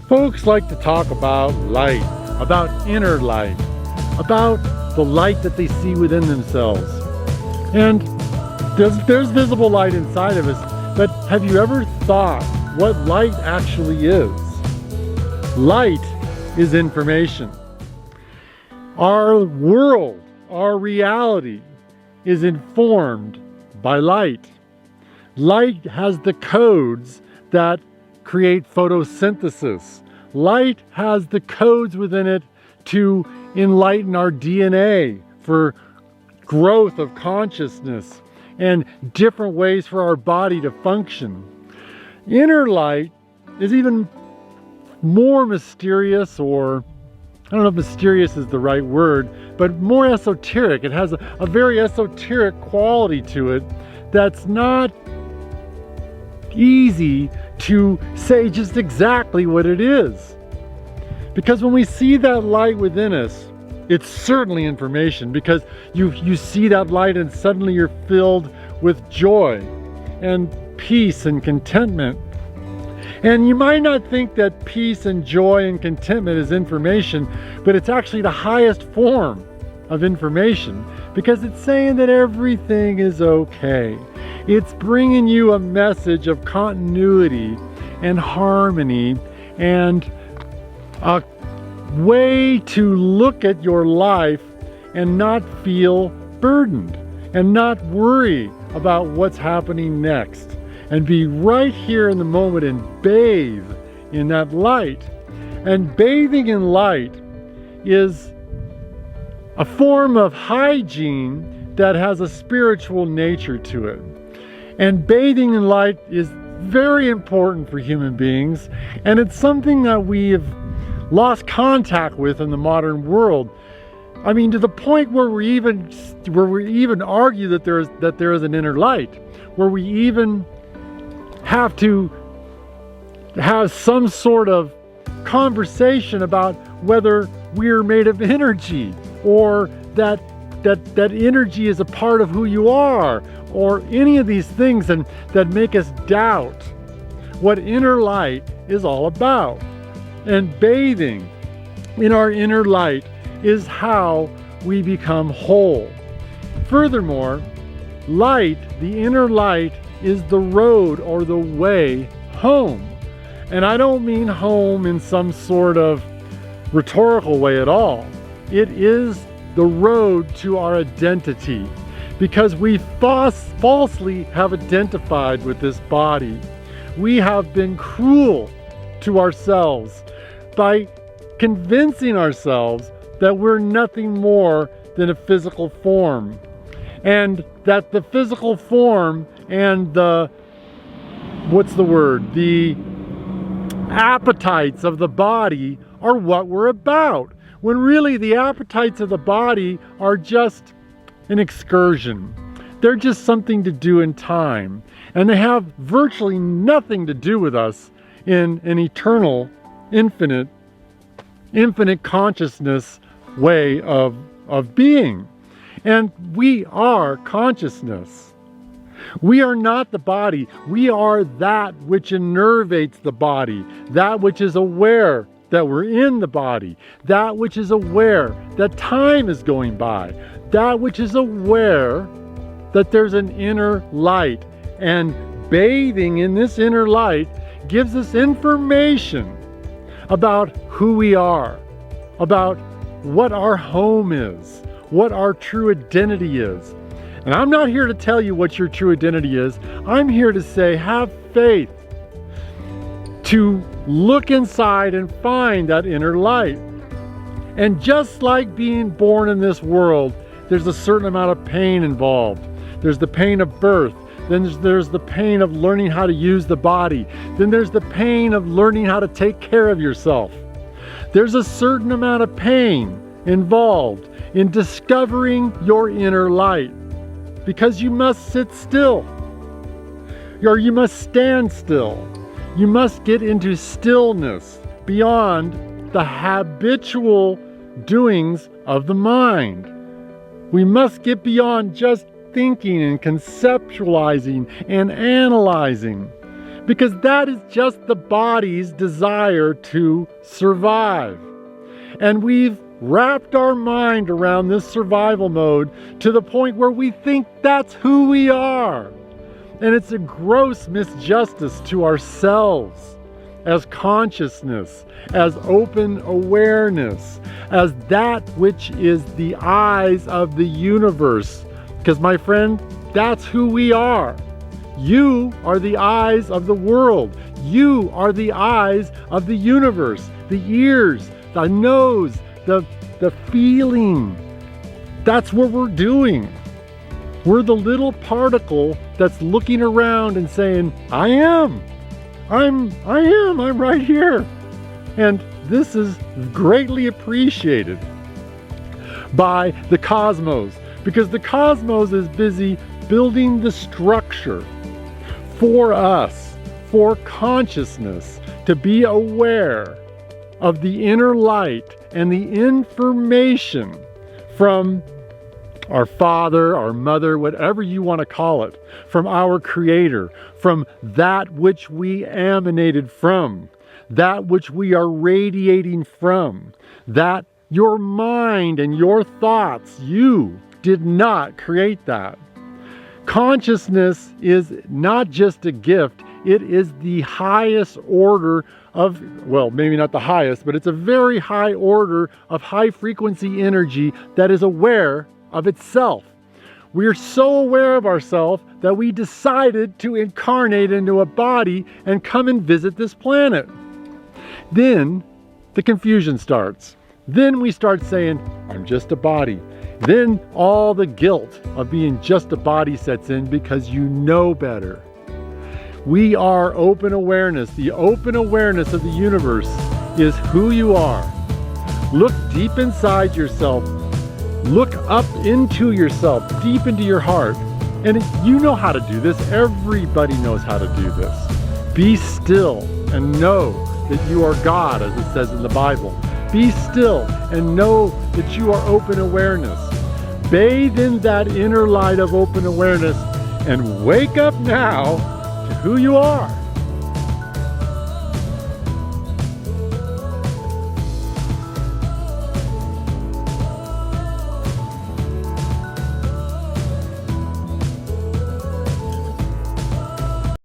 Folks like to talk about light, about inner light, about the light that they see within themselves. And there's visible light inside of us, but have you ever thought what light actually is? Light is information. Our world, our reality is informed by light. Light has the codes that create photosynthesis. Light has the codes within it to enlighten our DNA for growth of consciousness and different ways for our body to function. Inner light is even more mysterious, or I don't know if mysterious is the right word, but more esoteric. It has a very esoteric quality to it that's not easy to say just exactly what it is. Because when we see that light within us, it's certainly information, because you see that light and suddenly you're filled with joy and peace and contentment. And you might not think that peace and joy and contentment is information, but it's actually the highest form of information, because it's saying that everything is okay. It's bringing you a message of continuity and harmony and a way to look at your life and not feel burdened and not worry about what's happening next, and be right here in the moment and bathe in that light. And bathing in light is a form of hygiene that has a spiritual nature to it. And bathing in light is very important for human beings, and it's something that we have lost contact with in the modern world. I mean, to the point where we even argue that there is an inner light, where we even have to have some sort of conversation about whether we're made of energy, or that energy is a part of who you are, or any of these things that make us doubt what inner light is all about. And bathing in our inner light is how we become whole. Furthermore, light, the inner light, is the road or the way home. And I don't mean home in some sort of rhetorical way at all. It is the road to our identity, because we falsely have identified with this body. We have been cruel to ourselves by convincing ourselves that we're nothing more than a physical form, and that the physical form and the appetites of the body are what we're about, when really the appetites of the body are just an excursion. They're just something to do in time, and they have virtually nothing to do with us in an eternal, infinite consciousness way of being. And we are consciousness. We are not the body. We are that which innervates the body, that which is aware that we're in the body, that which is aware that time is going by, that which is aware that there's an inner light. And bathing in this inner light gives us information about who we are, about what our home is, what our true identity is. And I'm not here to tell you what your true identity is. I'm here to say, have faith to look inside and find that inner light. And just like being born in this world, there's a certain amount of pain involved. There's the pain of birth. Then there's the pain of learning how to use the body. Then there's the pain of learning how to take care of yourself. There's a certain amount of pain involved in discovering your inner light, because you must sit still, or you must stand still. You must get into stillness beyond the habitual doings of the mind. We must get beyond just thinking and conceptualizing and analyzing, because that is just the body's desire to survive. And we've wrapped our mind around this survival mode to the point where we think that's who we are. And it's a gross misjustice to ourselves as consciousness, as open awareness, as that which is the eyes of the universe. Because my friend, that's who we are. You are the eyes of the world. You are the eyes of the universe, the ears, the nose, the feeling. That's what we're doing. We're the little particle that's looking around and saying, I'm right here. And this is greatly appreciated by the cosmos, because the cosmos is busy building the structure for us, for consciousness, to be aware of the inner light and the information from our father, our mother, whatever you want to call it, from our Creator, from that which we emanated from, that which we are radiating from, that your mind and your thoughts, you did not create that. Consciousness is not just a gift, it is the highest order of, well, maybe not the highest, but it's a very high order of high frequency energy that is aware of itself. We are so aware of ourselves that we decided to incarnate into a body and come and visit this planet. Then the confusion starts. Then we start saying, I'm just a body. Then all the guilt of being just a body sets in because you know better. We are open awareness. The open awareness of the universe is who you are. Look deep inside yourself. Look up into yourself, deep into your heart. And you know how to do this. Everybody knows how to do this. Be still and know that you are God, as it says in the Bible. Be still and know that you are open awareness. Bathe in that inner light of open awareness and wake up now to who you are.